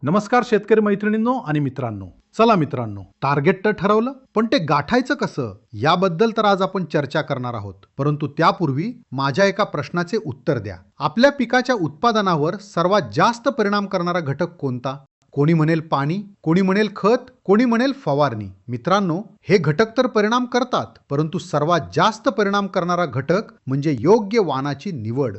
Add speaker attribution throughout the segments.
Speaker 1: नमस्कार शेतकरी मैत्रिणींनो आणि मित्रांनो. चला मित्रांनो, टार्गेट तर ठरवलं, पण ते गाठायचं कसं याबद्दल तर आज आपण चर्चा करणार आहोत. परंतु त्यापूर्वी माझ्या एका प्रश्नाचे उत्तर द्या. आपल्या पिकाच्या उत्पादनावर सर्वात जास्त परिणाम करणारा घटक कोणता? कोणी म्हणेल पाणी, कोणी म्हणेल खत, कोणी म्हणेल फवारणी. मित्रांनो, हे घटक तर परिणाम करतात, परंतु सर्वात जास्त परिणाम करणारा घटक म्हणजे योग्य वाणाची निवड.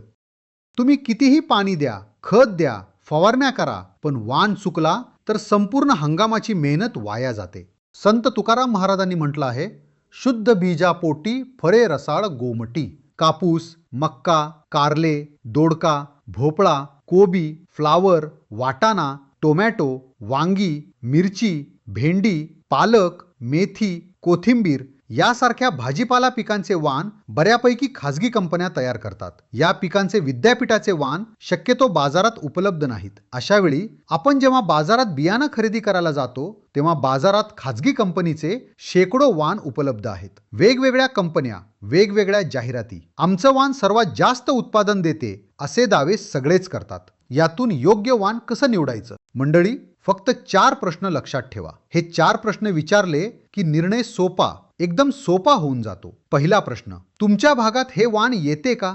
Speaker 1: तुम्ही कितीही पाणी द्या, खत द्या, फवारण्या करा, पण वाण चुकला तर संपूर्ण हंगामाची मेहनत वाया जाते. संत तुकाराम महाराजांनी म्हटलं आहे, शुद्ध बीजापोटी फळे रसाळ गोमटी. कापूस, मक्का, कारले, दोडका, भोपळा, कोबी, फ्लावर, वाटाणा, टोमॅटो, वांगी, मिरची, भेंडी, पालक, मेथी, कोथिंबीर यासारख्या भाजीपाला पिकांचे वाण बऱ्यापैकी खाजगी कंपन्या तयार करतात. या पिकांचे विद्यापीठाचे वाण शक्यतो बाजारात उपलब्ध नाहीत. अशा वेळी आपण जेव्हा बाजारात बियाणं खरेदी करायला जातो तेव्हा बाजारात खाजगी कंपनीचे शेकडो वाण उपलब्ध आहेत. वेगवेगळ्या कंपन्या, वेगवेगळ्या जाहिराती, आमचं वाण सर्वात जास्त उत्पादन देते असे दावे सगळेच करतात. यातून योग्य वाण कसं निवडायचं? मंडळी, फक्त 4 प्रश्न लक्षात ठेवा. हे 4 प्रश्न विचारले की निर्णय सोपा, एकदम सोपा होऊन जातो. पहिला प्रश्न, तुमच्या भागात हे वाण येते का?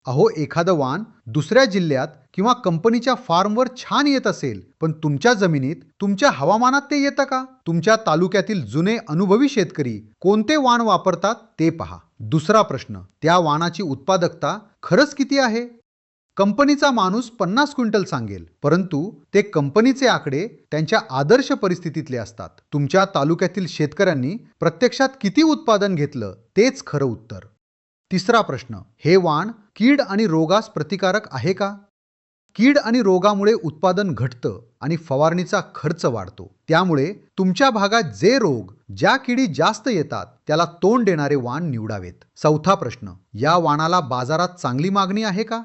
Speaker 1: अहो, एखादं वाण दुसऱ्या जिल्ह्यात किंवा कंपनीच्या फार्मवर छान येत असेल, पण तुमच्या जमिनीत, तुमच्या हवामानात ते येतं का? तुमच्या तालुक्यातील जुने अनुभवी शेतकरी कोणते वाण वापरतात ते पहा. दुसरा प्रश्न, त्या वाणाची उत्पादकता खरंच किती आहे? कंपनीचा माणूस 50 क्विंटल सांगेल, परंतु ते कंपनीचे आकडे त्यांच्या आदर्श परिस्थितीतले असतात. तुमच्या तालुक्यातील शेतकऱ्यांनी प्रत्यक्षात किती उत्पादन घेतलं तेच खरं उत्तर. तिसरा प्रश्न, हे वाण कीड आणि रोगास प्रतिकारक आहे का? कीड आणि रोगामुळे उत्पादन घटतं आणि फवारणीचा खर्च वाढतो. त्यामुळे तुमच्या भागात जे रोग, ज्या किडी जास्त येतात त्याला तोंड देणारे वाण निवडावेत. चौथा प्रश्न, या वाणाला बाजारात चांगली मागणी आहे का?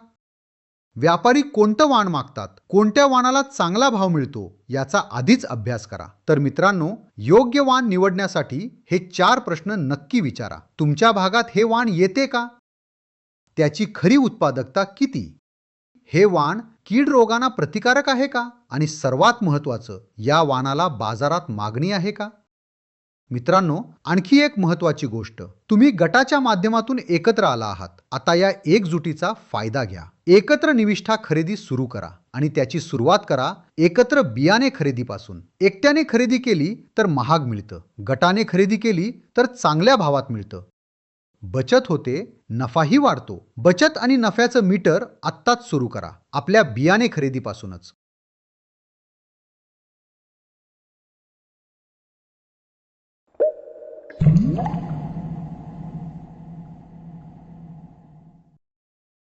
Speaker 1: व्यापारी कोणतं वाण मागतात, कोणत्या वाणाला चांगला भाव मिळतो याचा आधीच अभ्यास करा. तर मित्रांनो, योग्य वाण निवडण्यासाठी हे 4 प्रश्न नक्की विचारा. तुमच्या भागात हे वाण येते का? त्याची खरी उत्पादकता किती? हे वाण कीड रोगांना प्रतिकारक आहे का? आणि सर्वात महत्त्वाचं, या वाणाला बाजारात मागणी आहे का? मित्रांनो, आणखी एक महत्त्वाची गोष्ट, तुम्ही गटाच्या माध्यमातून एकत्र आला आहात. आता या एकजुटीचा फायदा घ्या. एकत्र निविष्ठा खरेदी सुरू करा आणि त्याची सुरुवात करा एकत्र बियाणे खरेदीपासून. एकट्याने खरेदी केली तर महाग मिळतं, गटाने खरेदी केली तर चांगल्या भावात मिळतं. बचत होते, नफाही वाढतो. बचत आणि नफ्याचं मीटर आत्ताच सुरू करा, आपल्या बियाणे खरेदीपासूनच.